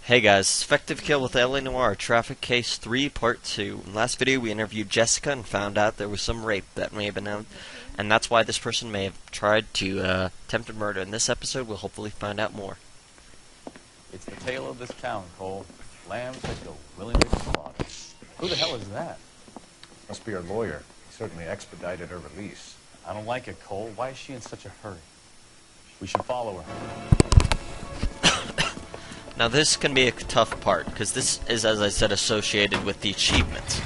Hey guys, Effective Kill with La Noire, Traffic Case 3, Part 2. In last video we interviewed Jessica and found out there was some rape that may have been out, and that's why this person may have tried to attempted murder. In this episode we'll hopefully find out more. It's the tale of this town, Cole. Lambs that go willingly to slaughter. Who the hell is that? Must be her lawyer. He certainly expedited her release. I don't like it, Cole. Why is she in such a hurry? We should follow her. Now this can be a tough part, because this is, as I said, associated with the achievements.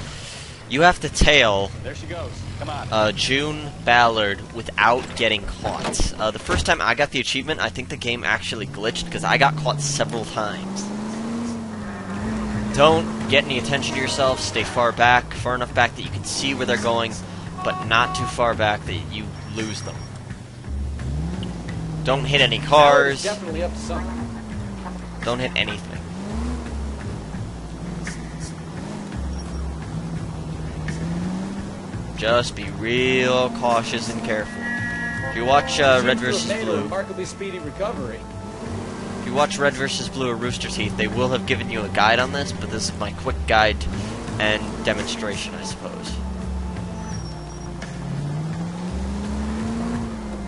You have to tail There she goes. Come on. June Ballard without getting caught. The first time I got the achievement, I think the game actually glitched, because I got caught several times. Don't get any attention to yourself, stay far back, far enough back that you can see where they're going, but not too far back that you lose them. Don't hit any cars. Definitely up to something. Don't hit anything. Just be real cautious and careful. If you watch Red vs. Blue, Remarkably speedy recovery. if you watch Red vs. Blue or Rooster Teeth, they will have given you a guide on this, but this is my quick guide and demonstration, I suppose.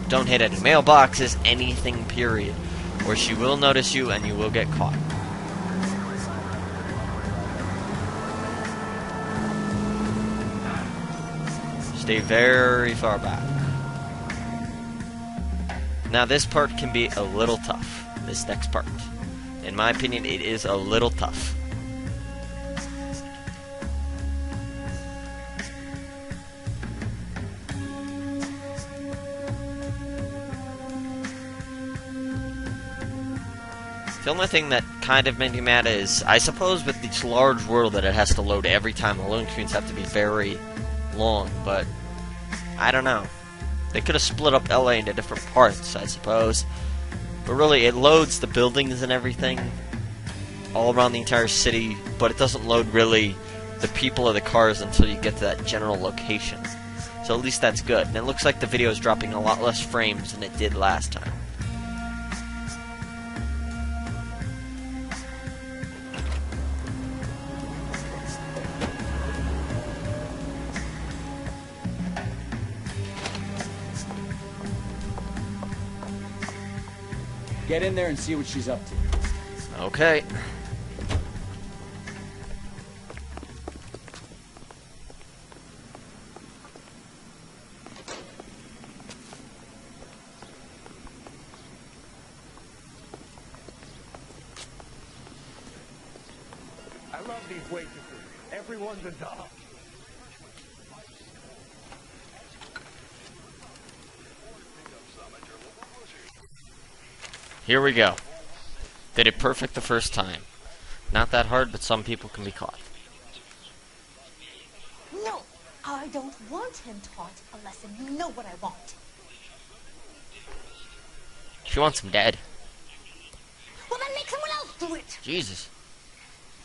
Don't hit any mailboxes, anything, period, or she will notice you and you will get caught. Stay very far back. Now this part can be a little tough, this next part. In my opinion, it is a little tough. The only thing that kind of made me mad is, I suppose with this large world that it has to load every time, the loading screens have to be very long, but I don't know. They could have split up LA into different parts, I suppose. But really, it loads the buildings and everything all around the entire city, but it doesn't load really the people or the cars until you get to that general location. So at least that's good. And it looks like the video is dropping a lot less frames than it did last time. Get in there and see what she's up to. Okay. I love these waitresses. Everyone's a dog. Here we go. Did it perfect the first time. Not that hard, but some people can be caught. No, I don't want him taught a lesson. You know what I want. She wants him dead. Well, then make someone else do it. Jesus.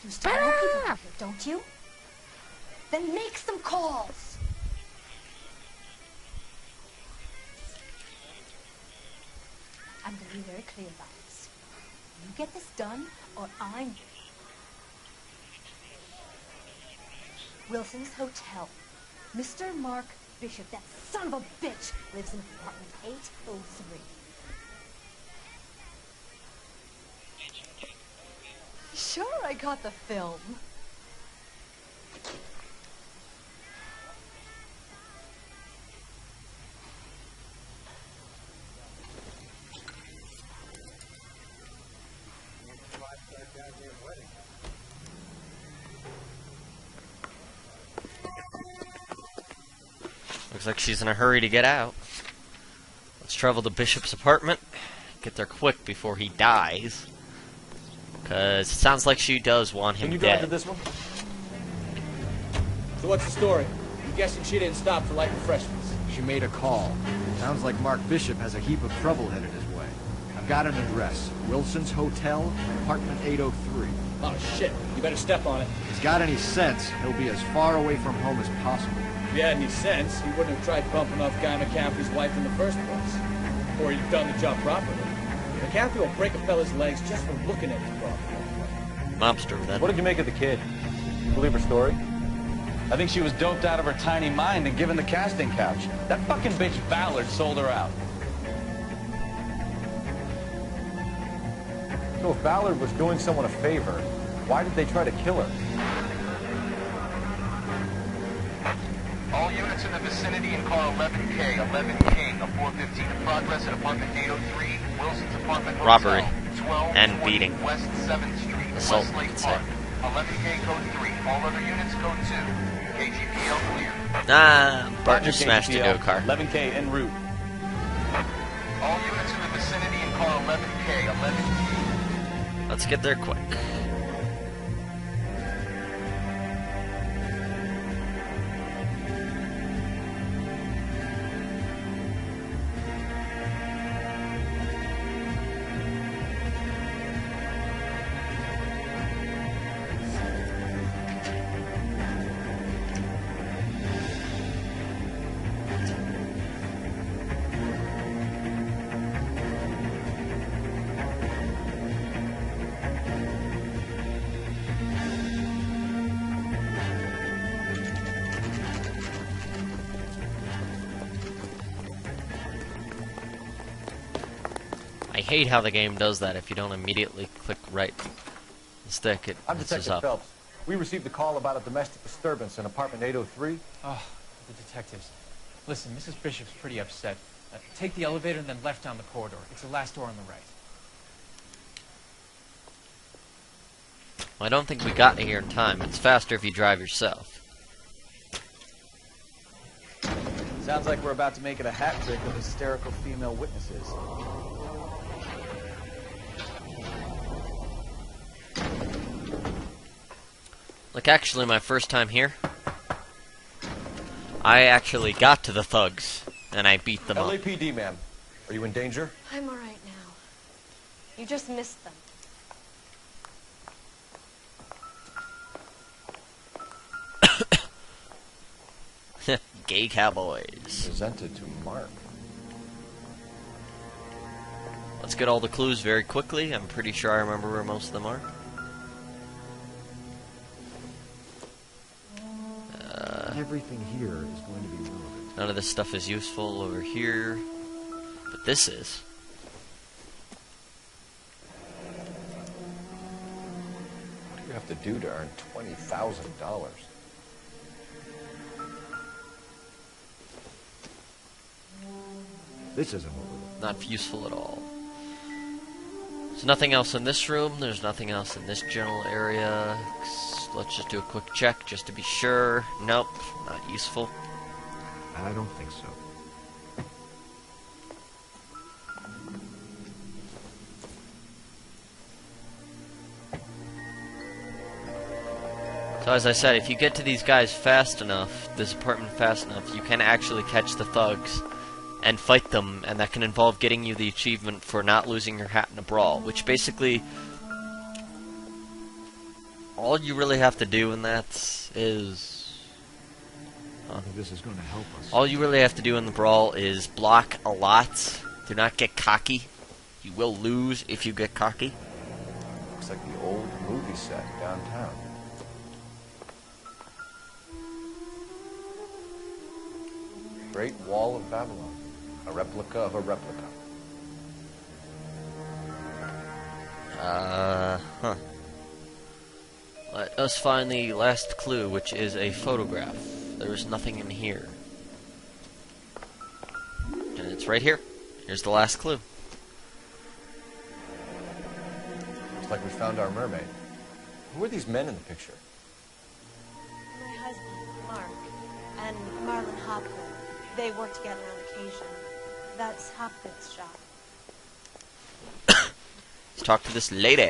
You still know people out here, don't you? Then make some calls. I'm going to be very clear about this. You get this done, or I'm... Wilson's Hotel. Mr. Mark Bishop, that son of a bitch, lives in apartment 803. Sure, I got the film. Looks like she's in a hurry to get out. Let's travel to Bishop's apartment. Get there quick before he dies. Because it sounds like she does want him Can you drive to dead. this one? So what's the story? I'm guessing she didn't stop for light refreshments. She made a call. Sounds like Mark Bishop has a heap of trouble headed his way. I've got an address. Wilson's Hotel, apartment 803. Oh shit, you better step on it. If he's got any sense, he'll be as far away from home as possible. If he had any sense, he wouldn't have tried bumping off Guy McCaffrey's wife in the first place. Or he'd done the job properly. McCaffrey will break a fella's legs just for looking at his property. mobster then. What did you make of the kid? Believe her story? I think she was doped out of her tiny mind and given the casting couch. That fucking bitch Ballard sold her out. So if Ballard was doing someone a favor, why did they try to kill her? All units in the vicinity in car 11K, 11 King, a 415 in progress at apartment 803, Wilson's apartment hotel, Robbery 12 and beating. West 7th Street, Assault, Westlake I'd Park. say. 11K code 3, all other units code 2. KGPL clear. Partner Roger, smashed into a KGPL, car. 11K en route. All units in the vicinity in car 11K, 11 King. Let's get there quick. I hate how the game does that. If you don't immediately click right stick, it I'm messes Detective up. Phelps. We received a call about a domestic disturbance in apartment 803. Oh, the detectives. Listen, Mrs. Bishop's pretty upset. Take the elevator and then left down the corridor. It's the last door on the right. Well, I don't think we got here in time. It's faster if you drive yourself. Sounds like we're about to make it a hat trick of hysterical female witnesses. Look, actually, my first time here, I actually got to the thugs, and I beat them up. LAPD, ma'am. Are you in danger? I'm all right now. You just missed them. Gay cowboys. Presented to Mark. Let's get all the clues very quickly. I'm pretty sure I remember where most of them are. Everything here is going to be relevant. None of this stuff is useful over here, but this is. What do you have to do to earn $20,000? This isn't what we're looking Not useful at all. There's nothing else in this room. There's nothing else in this general area. Let's just do a quick check just to be sure. Nope, not useful. for. I don't think so. So as I said, if you get to these guys fast enough, this apartment fast enough, you can actually catch the thugs and fight them, and that can involve getting you the achievement for not losing your hat in a brawl, which basically all you really have to do in that is I think this is going to help us. all you really have to do in the brawl is block a lot. Do not get cocky. You will lose if you get cocky. Looks like the old movie set downtown. Great Wall of Babylon. A replica of a replica. Huh. Let us find the last clue, which is a photograph. There is nothing in here. And it's right here. Here's the last clue. Looks like we found our mermaid. Who are these men in the picture? My husband, Mark, and Marlon Hopkins. They work together on occasion. That's Hopkins' shop. Let's talk to this lady.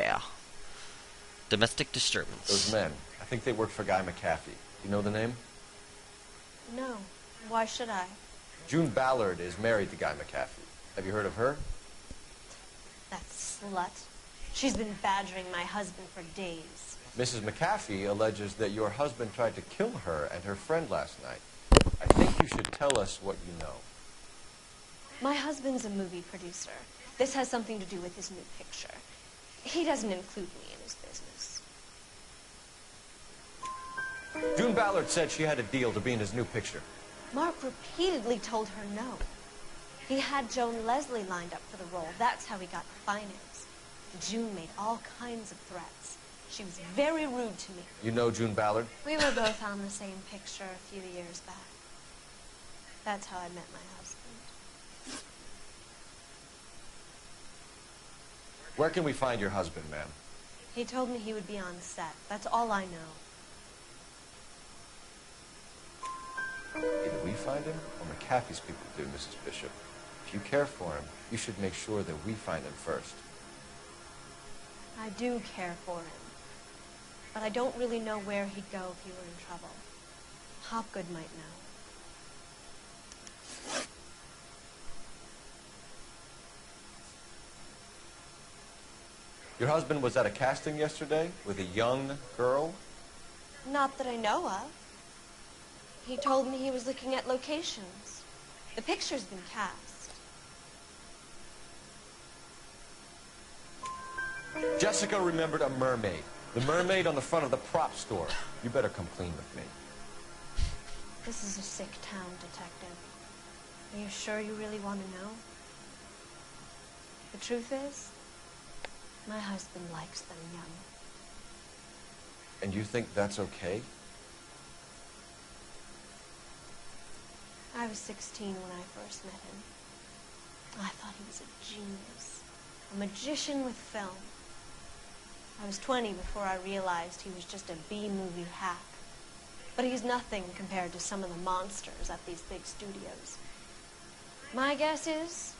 Domestic disturbance. Those men. I think they work for Guy McAfee. You know the name? No. Why should I? June Ballard is married to Guy McAfee. Have you heard of her? That slut. She's been badgering my husband for days. Mrs. McAfee alleges that your husband tried to kill her and her friend last night. I think you should tell us what you know. My husband's a movie producer. This has something to do with his new picture. He doesn't include me in his business. June Ballard said she had a deal to be in his new picture. Mark repeatedly told her no. He had Joan Leslie lined up for the role. That's how he got the finance. June made all kinds of threats. She was very rude to me. You know June Ballard? We were both on the same picture a few years back. That's how I met my husband. Where can we find your husband, ma'am? He told me he would be on set. That's all I know. Either we find him or McAfee's people do, Mrs. Bishop. If you care for him, you should make sure that we find him first. I do care for him. But I don't really know where he'd go if he were in trouble. Hopgood might know. Your husband was at a casting yesterday with a young girl? Not that I know of. He told me he was looking at locations. The picture's been cast. Jessica remembered a mermaid. The mermaid on the front of the prop store. You better come clean with me. This is a sick town, Detective. Are you sure you really want to know? The truth is, my husband likes them young. And you think that's okay? I was 16 when I first met him. I thought he was a genius, a magician with film. I was 20 before I realized he was just a B-movie hack. But he's nothing compared to some of the monsters at these big studios. My guess is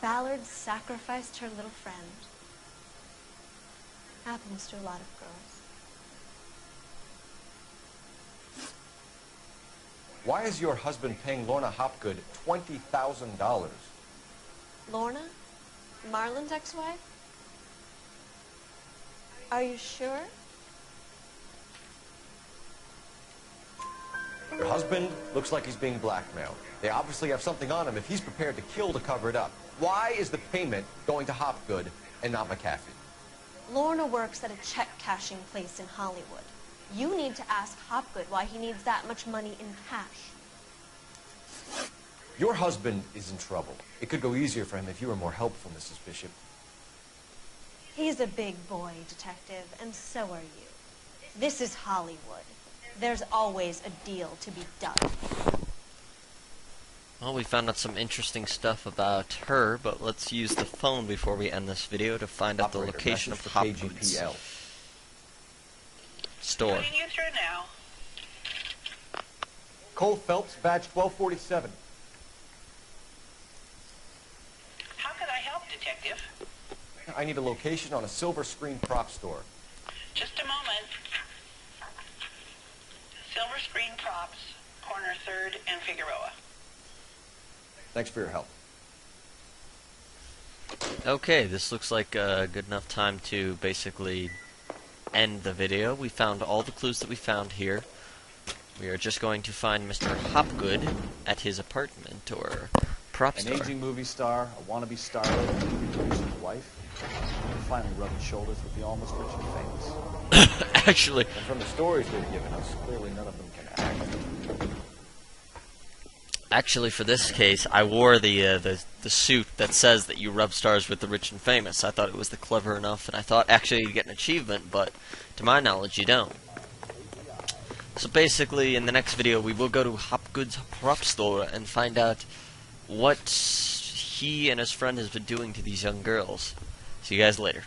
Ballard sacrificed her little friend. Happens to a lot of girls. Why is your husband paying Lorna Hopgood $20,000? Lorna? Marlon's ex-wife? Are you sure? Your husband looks like he's being blackmailed. They obviously have something on him if he's prepared to kill to cover it up. Why is the payment going to Hopgood and not McAfee? Lorna works at a check-cashing place in Hollywood. You need to ask Hopgood why he needs that much money in cash. Your husband is in trouble. It could go easier for him if you were more helpful, Mrs. Bishop. He's a big boy, Detective, and so are you. This is Hollywood. There's always a deal to be done. Well, we found out some interesting stuff about her, but let's use the phone before we end this video to find out the location of Hopgood's store. Putting you through now. Cole Phelps, badge 1247. How can I help, Detective? I need a location on a silver screen prop store. Just a moment. Silver Screen Props, corner 3rd and Figueroa. Thanks for your help. Okay, this looks like a good enough time to basically end the video. We found all the clues that we found here. We are just going to find Mr. Hopgood at his apartment or prop An store. aging movie star, a wannabe starlet, and a movie producer's wife. And finally rubbing shoulders with the almost rich and famous. Actually, And from the stories they've given us, clearly none of them can act. Actually, for this case, I wore the suit that says that you rub stars with the rich and famous. I thought it was clever enough, and I thought actually you'd get an achievement, but to my knowledge, you don't. So basically, in the next video, we will go to Hopgood's prop store and find out what he and his friend has been doing to these young girls. See you guys later.